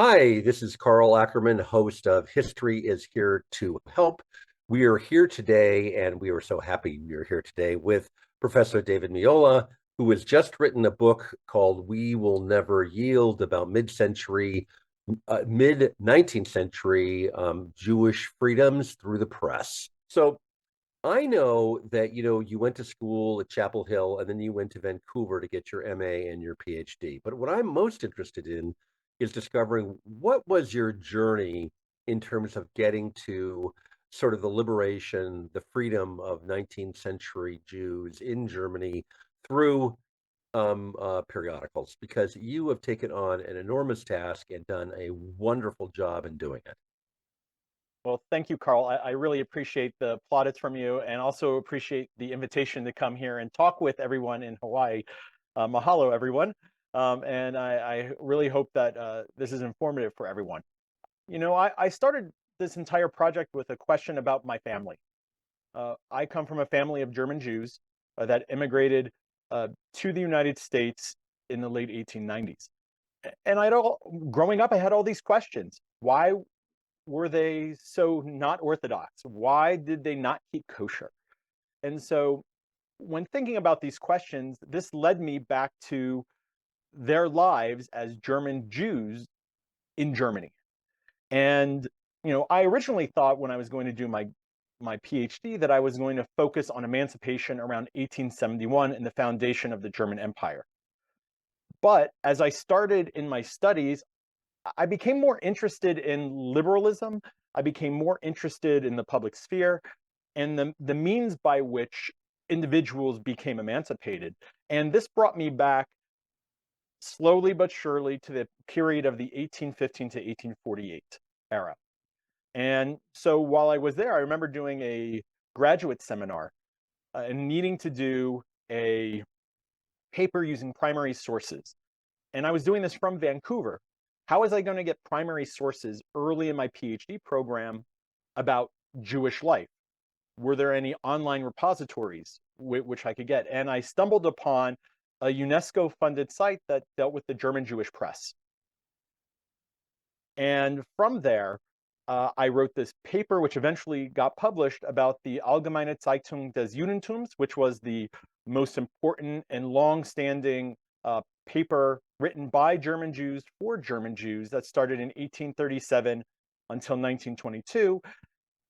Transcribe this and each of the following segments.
Hi, this is Carl Ackerman, host of History is Here to Help. We are here today, and we are so happy we are here today with Professor David Meola, who has just written a book called We Will Never Yield about mid-19th century Jewish freedoms through the press. So I know that you went to school at Chapel Hill and then you went to Vancouver to get your MA and your PhD. But what I'm most interested in is discovering what was your journey in terms of getting to sort of the liberation, the freedom of 19th century Jews in Germany through periodicals, because you have taken on an enormous task and done a wonderful job in doing it. Well, thank you, Carl. I really appreciate the plaudits from you and also appreciate the invitation to come here and talk with everyone in Hawaii. Mahalo, everyone. And I really hope that this is informative for everyone. I started this entire project with a question about my family. I come from a family of German Jews that immigrated to the United States in the late 1890s. And growing up, I had all these questions. Why were they so not orthodox? Why did they not keep kosher? And so when thinking about these questions, this led me back to their lives as German Jews in Germany. And I originally thought when I was going to do my PhD that I was going to focus on emancipation around 1871 and the foundation of the German Empire. But as I started in my studies, I became more interested in liberalism. I became more interested in the public sphere and the means by which individuals became emancipated. And this brought me back slowly but surely to the period of the 1815 to 1848 era. And so while I was there, I remember doing a graduate seminar and needing to do a paper using primary sources. And I was doing this from Vancouver. How was I going to get primary sources early in my PhD program about Jewish life? Were there any online repositories which I could get? And I stumbled upon a UNESCO funded site that dealt with the German Jewish press. And from there, I wrote this paper, which eventually got published, about the Allgemeine Zeitung des Judentums, which was the most important and long-standing paper written by German Jews for German Jews that started in 1837 until 1922,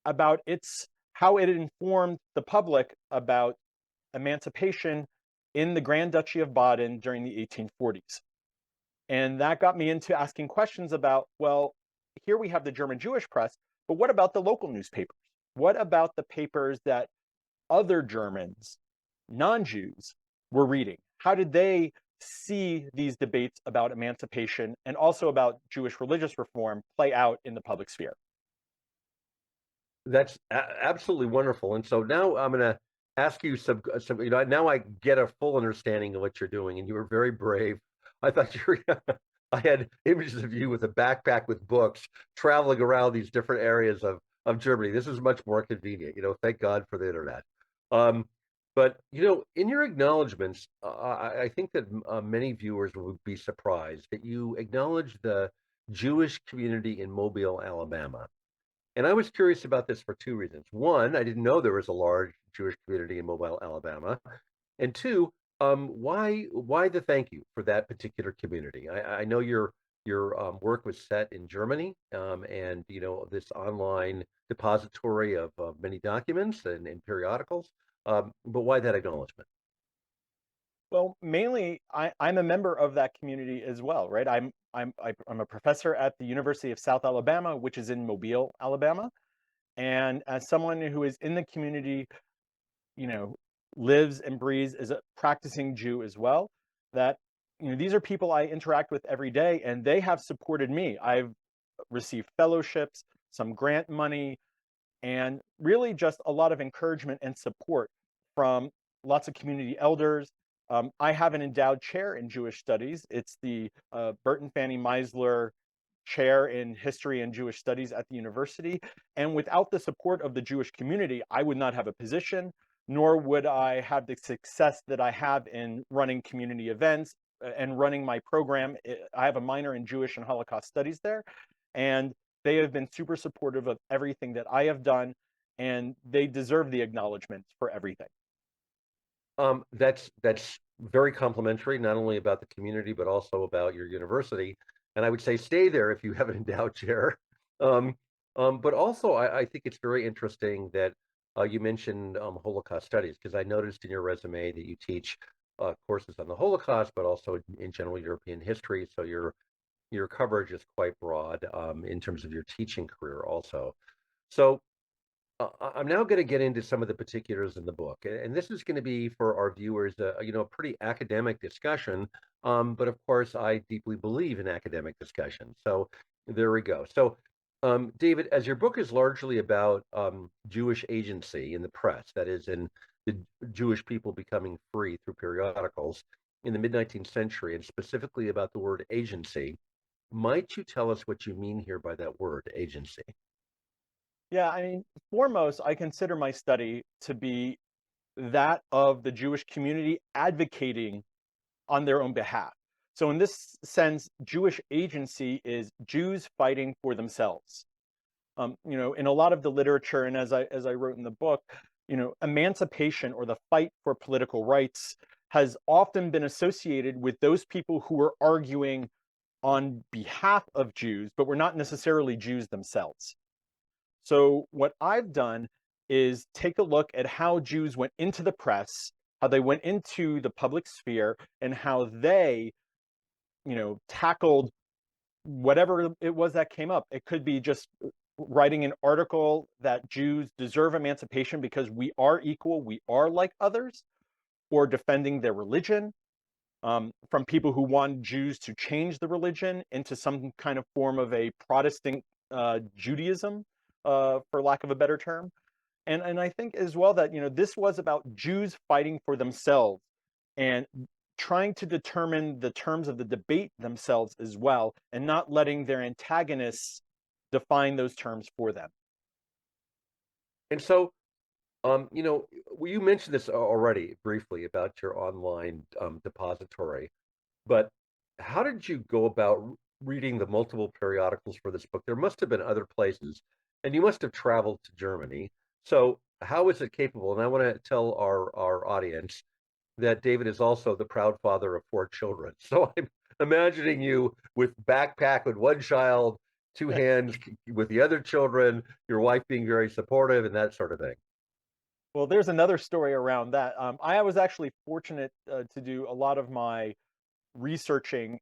about how it informed the public about emancipation in the Grand Duchy of Baden during the 1840s. And that got me into asking questions about, well, here we have the German Jewish press, but what about the local newspapers? What about the papers that other Germans, non-Jews, were reading? How did they see these debates about emancipation and also about Jewish religious reform play out in the public sphere? That's absolutely wonderful. And so now I'm going to ask you some, now I get a full understanding of what you're doing, and you were very brave. I thought you were, I had images of you with a backpack with books traveling around these different areas of Germany. This is much more convenient, thank God for the internet. Um, but, in your acknowledgments, I think that many viewers would be surprised that you acknowledge the Jewish community in Mobile, Alabama. And I was curious about this for two reasons. One, I didn't know there was a large Jewish community in Mobile, Alabama. And two, why the thank you for that particular community? I know your work was set in Germany, and this online depository of many documents and periodicals. But why that acknowledgement? Well, mainly, I'm a member of that community as well, right? I'm a professor at the University of South Alabama, which is in Mobile, Alabama. And as someone who is in the community, you know, lives and breathes as a practicing Jew as well, that these are people I interact with every day, and they have supported me. I've received fellowships, some grant money, and really just a lot of encouragement and support from lots of community elders. I have an endowed chair in Jewish studies. It's the Burton Fanny Meisler Chair in History and Jewish Studies at the university. And without the support of the Jewish community, I would not have a position, nor would I have the success that I have in running community events and running my program. I have a minor in Jewish and Holocaust studies there, and they have been super supportive of everything that I have done, and they deserve the acknowledgement for everything. That's very complimentary, not only about the community, but also about your university. And I would say stay there if you have an endowed chair. Um, but also, I think it's very interesting that you mentioned Holocaust studies, because I noticed in your resume that you teach courses on the Holocaust, but also in general European history. So your coverage is quite broad in terms of your teaching career also. So I'm now going to get into some of the particulars in the book, and this is going to be for our viewers, a pretty academic discussion. But of course, I deeply believe in academic discussion. So there we go. So, David, as your book is largely about Jewish agency in the press, that is, in the Jewish people becoming free through periodicals in the mid-19th century, and specifically about the word agency, might you tell us what you mean here by that word, agency? Yeah, I mean, foremost, I consider my study to be that of the Jewish community advocating on their own behalf. So in this sense, Jewish agency is Jews fighting for themselves. In a lot of the literature, and as I wrote in the book, emancipation or the fight for political rights has often been associated with those people who were arguing on behalf of Jews, but were not necessarily Jews themselves. So what I've done is take a look at how Jews went into the press, how they went into the public sphere, and how they, tackled whatever it was that came up. It could be just writing an article that Jews deserve emancipation because we are equal, we are like others, or defending their religion, from people who want Jews to change the religion into some kind of form of a Protestant Judaism, for lack of a better term. And I think as well that this was about Jews fighting for themselves and trying to determine the terms of the debate themselves as well, and not letting their antagonists define those terms for them. And so, well, you mentioned this already briefly about your online depository, but how did you go about reading the multiple periodicals for this book? There must have been other places, and you must have traveled to Germany. So, how is it capable? And I want to tell our audience that David is also the proud father of four children. So I'm imagining you with backpack with one child, two hands with the other children, your wife being very supportive and that sort of thing. Well, there's another story around that. I was actually fortunate to do a lot of my researching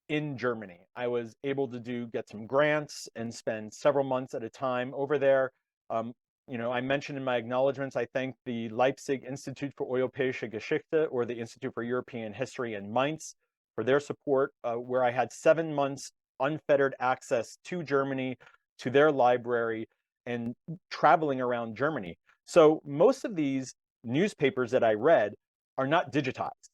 in Germany. I was able to get some grants and spend several months at a time over there. Um, I mentioned in my acknowledgments, I thank the Leipzig Institute for Europäische Geschichte, or the Institute for European History in Mainz, for their support, where I had 7 months unfettered access to Germany, to their library, and traveling around Germany. So most of these newspapers that I read are not digitized.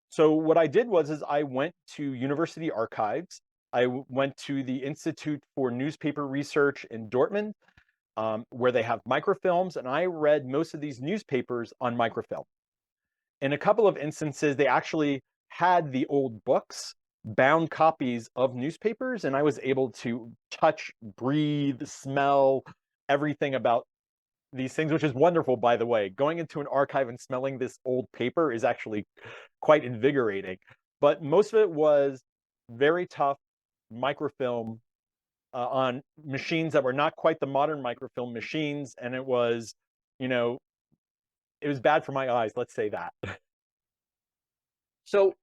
So what I did was is I went to university archives. I went to the Institute for Newspaper Research in Dortmund, where they have microfilms, and I read most of these newspapers on microfilm. In a couple of instances, they actually had the old books, bound copies of newspapers, and I was able to touch, breathe, smell everything about these things, which is wonderful, by the way. Going into an archive and smelling this old paper is actually quite invigorating. But most of it was very tough microfilm, on machines that were not quite the modern microfilm machines, and you know, it was bad for my eyes. Let's say that. So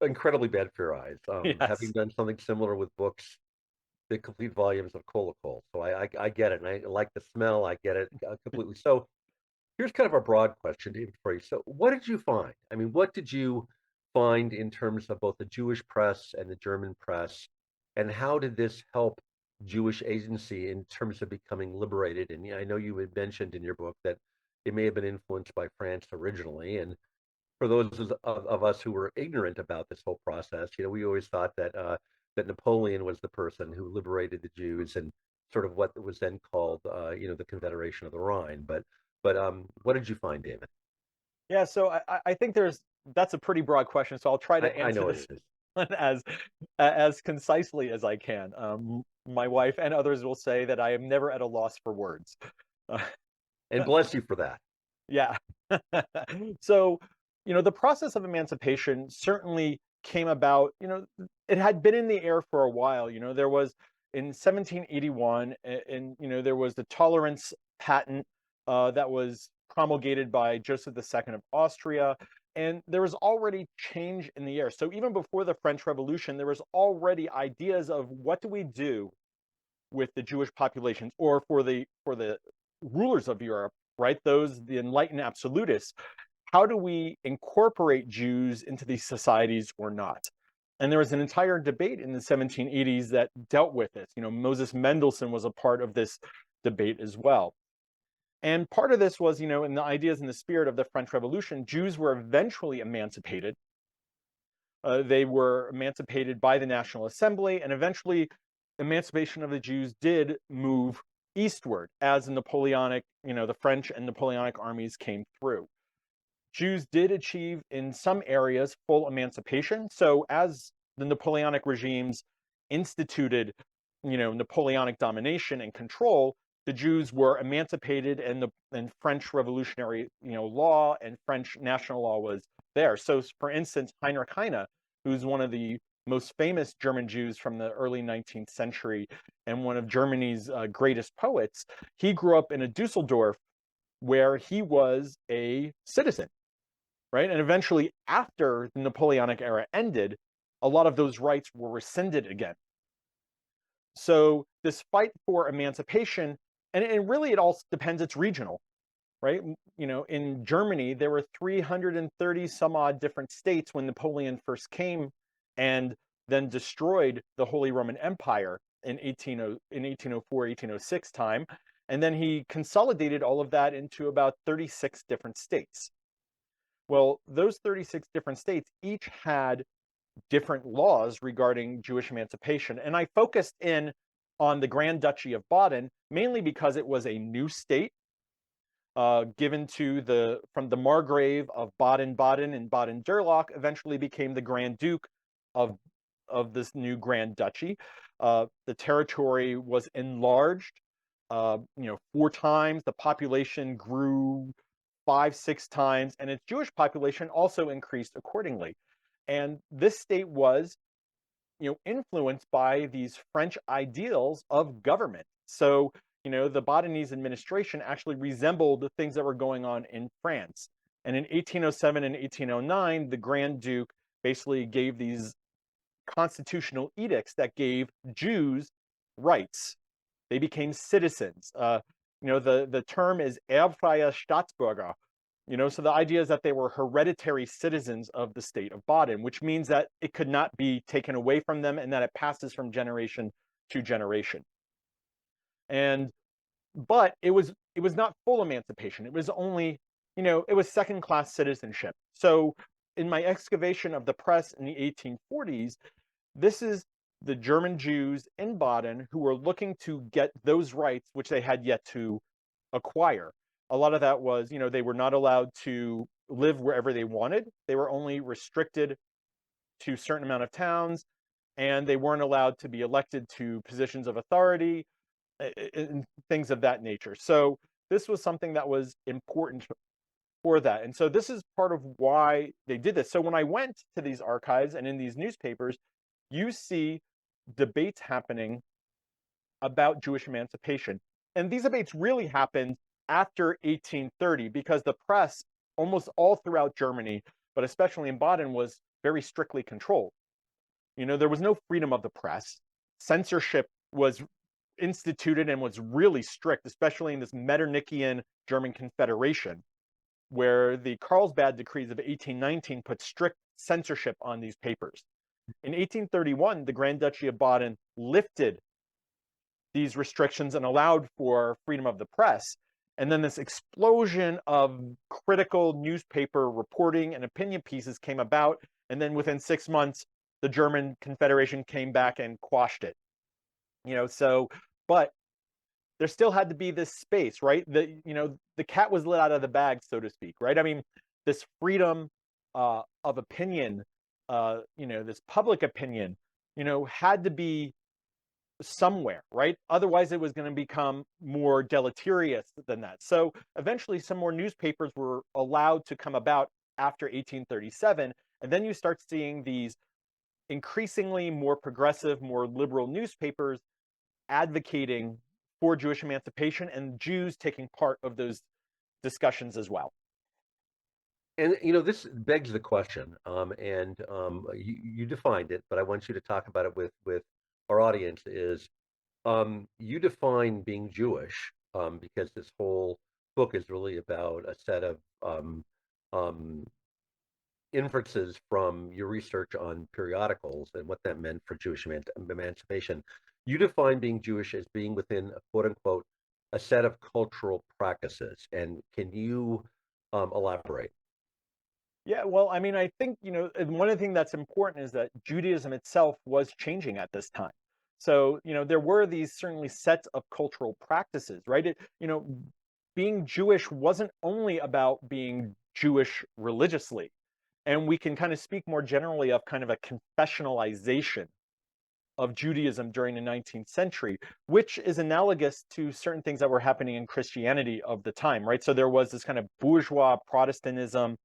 incredibly bad for your eyes. Having Yes. done something similar with books, the complete volumes of Kolokol. So I get it. And I like the smell. I get it completely. So here's kind of a broad question, David, for you. So, what did you find? I mean, what did you find in terms of both the Jewish press and the German press, and how did this help Jewish agency in terms of becoming liberated? And I know you had mentioned in your book that it may have been influenced by France originally. And for those of us who were ignorant about this whole process, we always thought that Napoleon was the person who liberated the Jews and sort of what was then called, the Confederation of the Rhine. But what did you find, David? Yeah, so I think there's that's a pretty broad question, so I'll try to I answer know it this is. one as concisely as I can. My wife and others will say that I am never at a loss for words. Uh, And bless you for that. yeah. So, the process of emancipation certainly came about, it had been in the air for a while. There was in 1781, and, there was the tolerance patent that was promulgated by Joseph II of Austria. And there was already change in the air. So even before the French Revolution, there was already ideas of what do we do with the Jewish populations, or for the rulers of Europe, right? Those the enlightened absolutists. How do we incorporate Jews into these societies or not? And there was an entire debate in the 1780s that dealt with this. Moses Mendelssohn was a part of this debate as well. And part of this was, in the ideas and the spirit of the French Revolution, Jews were eventually emancipated. They were emancipated by the National Assembly, and eventually emancipation of the Jews did move eastward as the Napoleonic, the French and Napoleonic armies came through. Jews did achieve in some areas full emancipation. So as the Napoleonic regimes instituted, Napoleonic domination and control, the Jews were emancipated, and French revolutionary, law and French national law was there. So, for instance, Heinrich Heine, who's one of the most famous German Jews from the early 19th century and one of Germany's greatest poets, he grew up in a Dusseldorf where he was a citizen, right? And eventually, after the Napoleonic era ended, a lot of those rights were rescinded again. So this fight for emancipation, and really it all depends, it's regional, right? In Germany, there were 330 some odd different states when Napoleon first came and then destroyed the Holy Roman Empire in 1804, 1806 time. And then he consolidated all of that into about 36 different states. Well, those 36 different states each had different laws regarding Jewish emancipation. And I focused in on the Grand Duchy of Baden, mainly because it was a new state given from the Margrave of Baden-Baden and Baden-Durlach, eventually became the Grand Duke of, this new Grand Duchy. The territory was enlarged, 4 times. The population grew 5, 6 times, and its Jewish population also increased accordingly. And this state was, influenced by these French ideals of government. So, the Badenese administration actually resembled the things that were going on in France. And in 1807 and 1809, the Grand Duke basically gave these constitutional edicts that gave Jews rights. They became citizens. The term is erbfreie Staatsbürger. So the idea is that they were hereditary citizens of the state of Baden, which means that it could not be taken away from them and that it passes from generation to generation. But it was not full emancipation. It was only, it was second-class citizenship. So in my excavation of the press in the 1840s, this is the German Jews in Baden who were looking to get those rights which they had yet to acquire. A lot of that was, they were not allowed to live wherever they wanted. They were only restricted to a certain amount of towns, and they weren't allowed to be elected to positions of authority and things of that nature. So this was something that was important for that. And so this is part of why they did this. So when I went to these archives and in these newspapers, you see debates happening about Jewish emancipation. And these debates really happened after 1830 because the press, almost all throughout Germany, but especially in Baden, was very strictly controlled. There was no freedom of the press. Censorship was instituted and was really strict, especially in this Metternichian German Confederation, where the Carlsbad decrees of 1819 put strict censorship on these papers. In 1831, the Grand Duchy of Baden lifted these restrictions and allowed for freedom of the press. And then this explosion of critical newspaper reporting and opinion pieces came about. And then within 6 months, the German Confederation came back and quashed it. But there still had to be this space, right? The cat was let out of the bag, so to speak, right? I mean, this freedom of opinion, this public opinion, had to be somewhere, right? Otherwise, it was going to become more deleterious than that. So eventually, some more newspapers were allowed to come about after 1837. And then you start seeing these increasingly more progressive, more liberal newspapers advocating for Jewish emancipation and Jews taking part of those discussions as well. And this begs the question, and you defined it, but I want you to talk about it with our audience. Is you define being Jewish, because this whole book is really about a set of um, inferences from your research on periodicals and what that meant for Jewish emancipation. You define being Jewish as being within a quote unquote a set of cultural practices. And can you elaborate? Yeah, well, I mean, I think, and one of the things that's important is that Judaism itself was changing at this time. So, there were these certainly sets of cultural practices, right? Being Jewish wasn't only about being Jewish religiously. And we can kind of speak more generally of kind of a confessionalization of Judaism during the 19th century, which is analogous to certain things that were happening in Christianity of the time, right? So there was this kind of bourgeois Protestantism,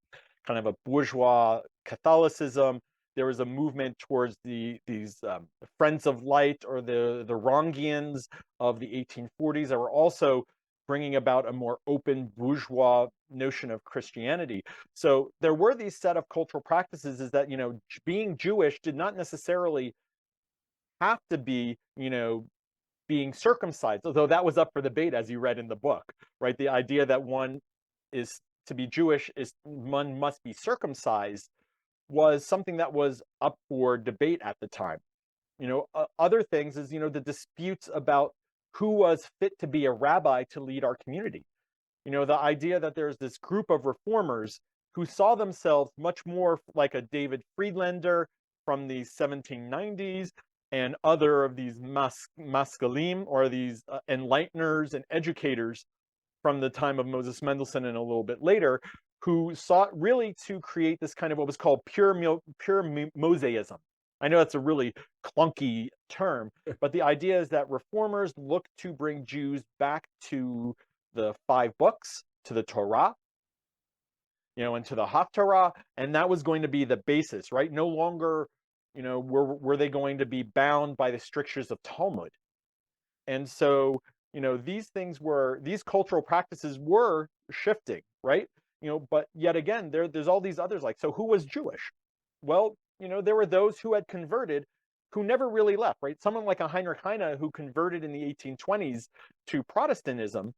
kind of a bourgeois Catholicism. There was a movement towards these Friends of Light, or the Rangians of the 1840s, that were also bringing about a more open bourgeois notion of Christianity. So there were these set of cultural practices, is that, being Jewish did not necessarily have to be, being circumcised, although that was up for debate, as you read in the book, right? The idea that one is to be Jewish is one must be circumcised was something that was up for debate at the time. Other things is, the disputes about who was fit to be a rabbi to lead our community. The idea that there's this group of reformers who saw themselves much more like a David Friedlander from the 1790s and other of these maskalim, or these enlighteners and educators from the time of Moses Mendelssohn and a little bit later, who sought really to create this kind of what was called pure Mosaism. I know that's a really clunky term, but the idea is that reformers look to bring Jews back to the five books, to the Torah, and to the Haftarah, and that was going to be the basis, right? No longer, were they going to be bound by the strictures of Talmud. And so, these cultural practices were shifting, right? But yet again, there's all these others, like, so who was Jewish? Well, there were those who had converted who never really left, right? Someone like a Heinrich Heine, who converted in the 1820s to Protestantism,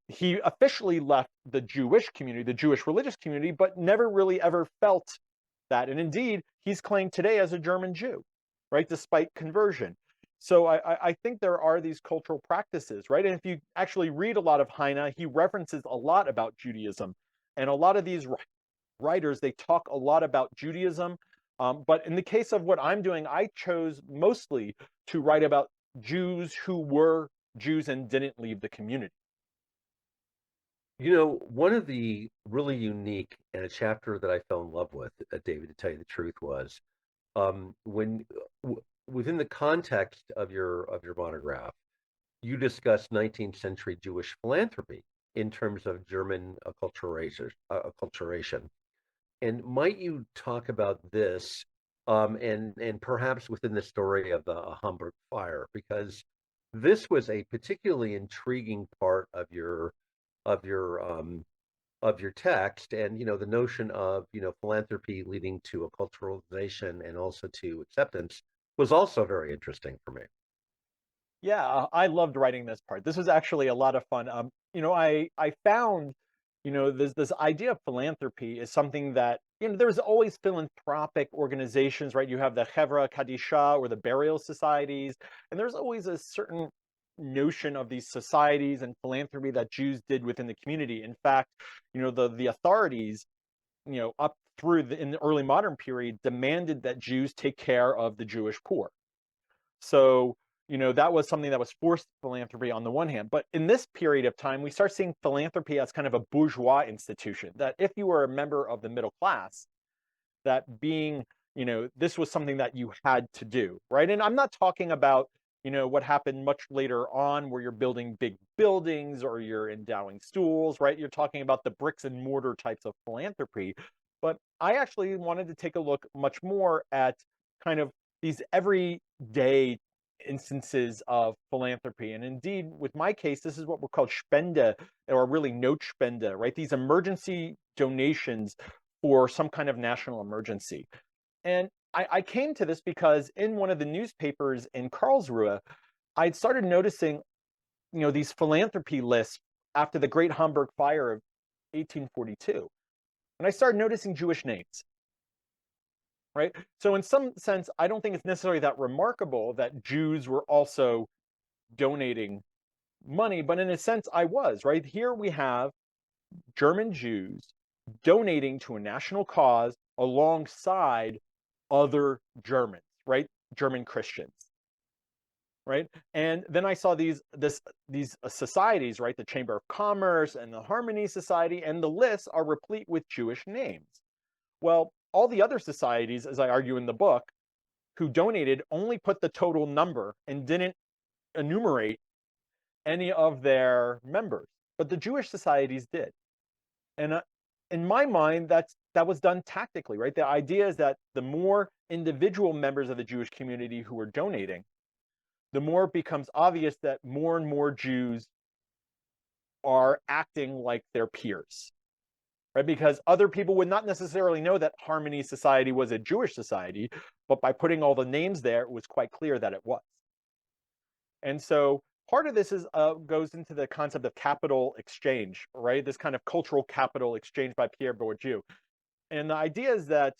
he officially left the Jewish community, the Jewish religious community, but never really ever felt that. And indeed, he's claimed today as a German Jew, right, despite conversion. So I think there are these cultural practices, right? And if you actually read a lot of Heine, he references a lot about Judaism. And a lot of these writers, they talk a lot about Judaism. But in the case of what I'm doing, I chose mostly to write about Jews who were Jews and didn't leave the community. One of the really unique and a chapter that I fell in love with, David, to tell you the truth, was when within the context of your monograph, you discuss 19th century Jewish philanthropy in terms of German acculturation. And might you talk about this, and perhaps within the story of the Hamburg fire, because this was a particularly intriguing part of your of your text, and the notion of philanthropy leading to a culturalization and also to acceptance was also very interesting for me. Yeah, I loved writing this part. This was actually a lot of fun. I found, this idea of philanthropy is something that, there's always philanthropic organizations, right? You have the Chevra Kadisha, or the burial societies, and there's always a certain notion of these societies and philanthropy that Jews did within the community. In fact, the authorities, up through in the early modern period, demanded that Jews take care of the Jewish poor. So that was something that was forced philanthropy on the one hand. But in this period of time, we start seeing philanthropy as kind of a bourgeois institution, that if you were a member of the middle class, that being, this was something that you had to do, right? And I'm not talking about, what happened much later on where you're building big buildings or you're endowing schools, right? You're talking about the bricks and mortar types of philanthropy. But I actually wanted to take a look much more at kind of these everyday instances of philanthropy. And indeed, with my case, this is what we're called Spende, or really Notspende, right? These emergency donations for some kind of national emergency. And I came to this because in one of the newspapers in Karlsruhe, I'd started noticing, these philanthropy lists after the Great Hamburg Fire of 1842. And I started noticing Jewish names, right? So in some sense, I don't think it's necessarily that remarkable that Jews were also donating money, but in a sense, I was, right? Here we have German Jews donating to a national cause alongside other Germans, right? German Christians, right? And then I saw these societies, right? The Chamber of Commerce and the Harmony Society, and the lists are replete with Jewish names. Well, all the other societies, as I argue in the book, who donated only put the total number and didn't enumerate any of their members, but the Jewish societies did. And in my mind, that was done tactically, right? The idea is that the more individual members of the Jewish community who are donating, the more it becomes obvious that more and more Jews are acting like their peers, right? Because other people would not necessarily know that Harmony Society was a Jewish society, but by putting all the names there, it was quite clear that it was. And so part of this is goes into the concept of capital exchange, right? This kind of cultural capital exchange by Pierre Bourdieu. And the idea is that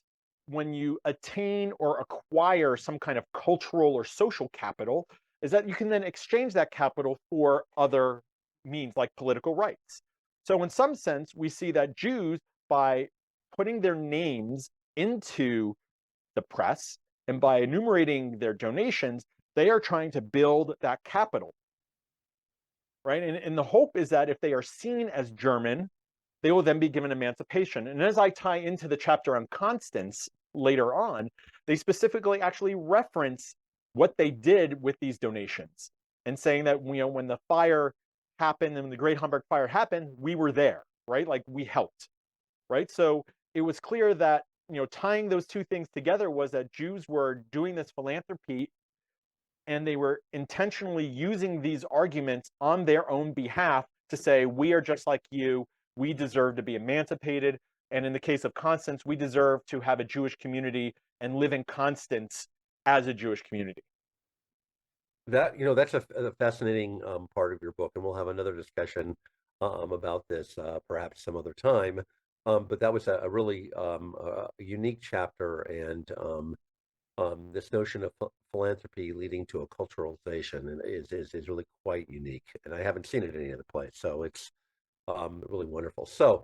when you attain or acquire some kind of cultural or social capital, is that you can then exchange that capital for other means like political rights. So in some sense, we see that Jews, by putting their names into the press and by enumerating their donations, they are trying to build that capital, right? And the hope is that if they are seen as German, they will then be given emancipation. And as I tie into the chapter on Constance later on, they specifically actually reference what they did with these donations and saying that, when the fire happened and the Great Hamburg Fire happened, we were there, right? Like we helped, right? So it was clear that, tying those two things together was that Jews were doing this philanthropy and they were intentionally using these arguments on their own behalf to say, we are just like you, we deserve to be emancipated. And in the case of Constance, we deserve to have a Jewish community and live in Constance as a Jewish community. That's a fascinating part of your book, and we'll have another discussion about this perhaps some other time. But that was a really unique chapter, and this notion of philanthropy leading to a culturalization and is really quite unique, and I haven't seen it any other place, so it's really wonderful. So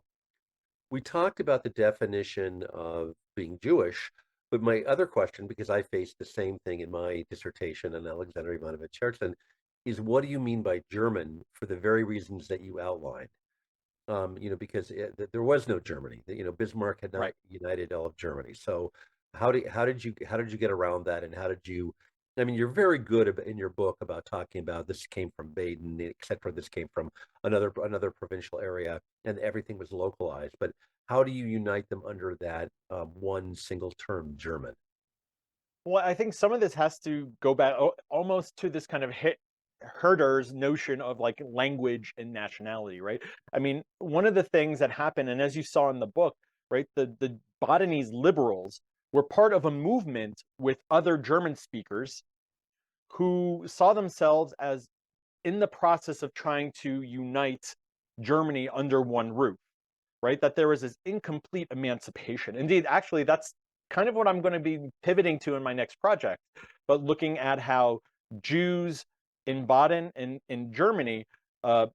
we talked about the definition of being Jewish, but my other question, because I faced the same thing in my dissertation on Alexander Ivanovich Herzen, is what do you mean by German for the very reasons that you outlined? Because there was no Germany. Bismarck had not Right. united all of Germany. So how did you get around that, and how did you? I mean, you're very good in your book about talking about this came from Baden, etc. This came from another provincial area, and everything was localized. But how do you unite them under that one single term, German? Well, I think some of this has to go back almost to this kind of Herder's notion of like language and nationality, right? I mean, one of the things that happened, and as you saw in the book, right, the Badenese liberals were part of a movement with other German speakers who saw themselves as in the process of trying to unite Germany under one roof, right? That there was this incomplete emancipation. Indeed, actually, that's kind of what I'm going to be pivoting to in my next project, but looking at how Jews in Baden and in Germany uh,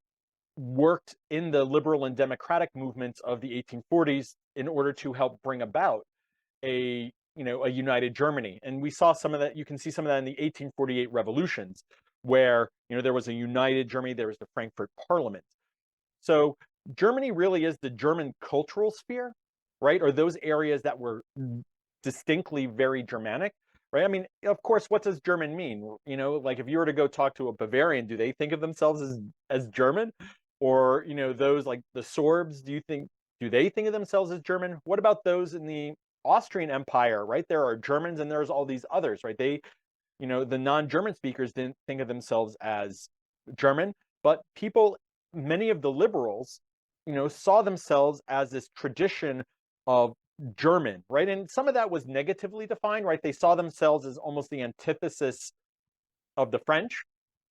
worked in the liberal and democratic movements of the 1840s in order to help bring about a a united Germany. And we saw some of that, you can see some of that in the 1848 revolutions, where, there was a united Germany, there was the Frankfurt Parliament. So Germany really is the German cultural sphere, right? Or those areas that were distinctly very Germanic, right? I mean, of course, what does German mean? Like if you were to go talk to a Bavarian, do they think of themselves as German? Or, those like the Sorbs, do they think of themselves as German? What about those in the Austrian Empire, right? There are Germans and there's all these others, right? The non-German speakers didn't think of themselves as German, but many of the liberals, saw themselves as this tradition of German, right? And some of that was negatively defined, right? They saw themselves as almost the antithesis of the French,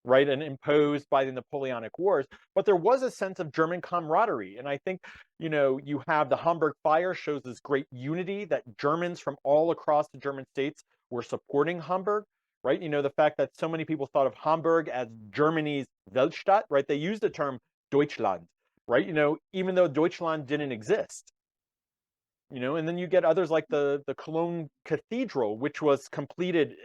right? And imposed by the Napoleonic Wars. But there was a sense of German camaraderie. And I think, you have the Hamburg Fire shows this great unity that Germans from all across the German states were supporting Hamburg, right? The fact that so many people thought of Hamburg as Germany's Weltstadt, right? They used the term Deutschland, right? Even though Deutschland didn't exist. And then you get others like the Cologne Cathedral, which was completed,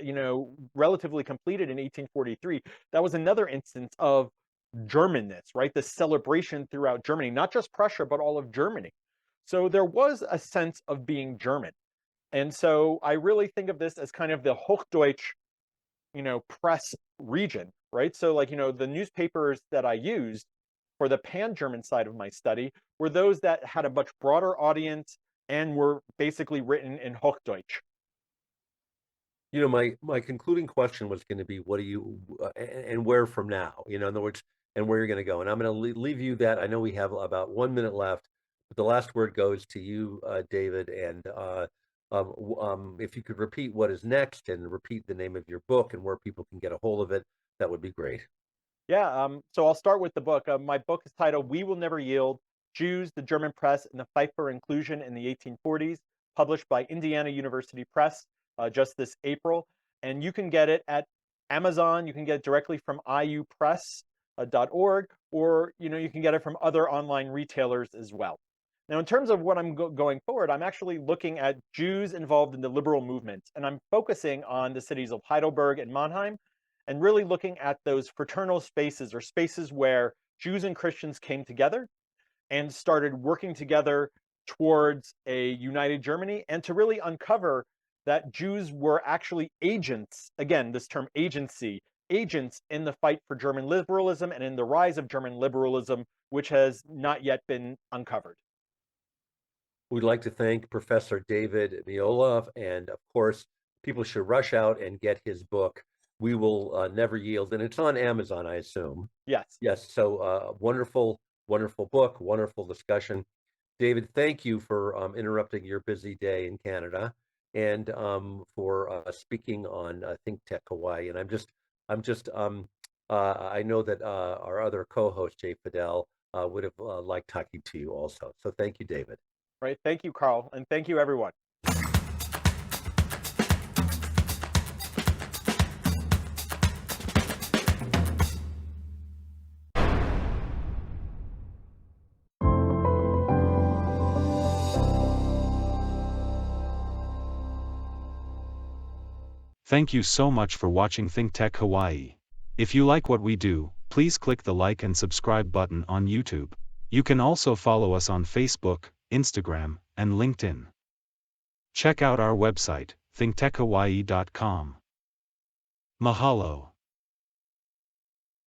relatively completed in 1843. That was another instance of Germanness, right? The celebration throughout Germany, not just Prussia, but all of Germany. So there was a sense of being German. And so I really think of this as kind of the Hochdeutsch, press region, right? So like, the newspapers that I used for the pan-German side of my study were those that had a much broader audience and were basically written in Hochdeutsch. My concluding question was going to be, what do you and where from now? In other words, and where you're going to go. And I'm going to leave you that. I know we have about 1 minute left, but the last word goes to you, David. And if you could repeat what is next and repeat the name of your book and where people can get a hold of it, that would be great. Yeah, so I'll start with the book. My book is titled We Will Never Yield: Jews, the German Press, and the Fight for Inclusion in the 1840s, published by Indiana University Press just this April. And you can get it at Amazon. You can get it directly from iupress.org, or you can get it from other online retailers as well. Now, in terms of what I'm going forward, I'm actually looking at Jews involved in the liberal movement, and I'm focusing on the cities of Heidelberg and Mannheim, and really looking at those fraternal spaces, or spaces where Jews and Christians came together and started working together towards a united Germany, and to really uncover that Jews were actually agents, again, this term agency, agents in the fight for German liberalism and in the rise of German liberalism, which has not yet been uncovered. We'd like to thank Professor David Meola, and of course, people should rush out and get his book, We Will Never Yield, and it's on Amazon, I assume. Yes. Yes, so wonderful, wonderful book, wonderful discussion. David, thank you for interrupting your busy day in Canada, and for speaking on ThinkTech Hawaii. And I know that our other co-host, Jay Fidell, would have liked talking to you also. So thank you, David. Right. Thank you, Carl, and thank you, everyone. Thank you so much for watching ThinkTech Hawaii. If you like what we do, please click the like and subscribe button on YouTube. You can also follow us on Facebook, Instagram, and LinkedIn. Check out our website, thinktechhawaii.com. Mahalo.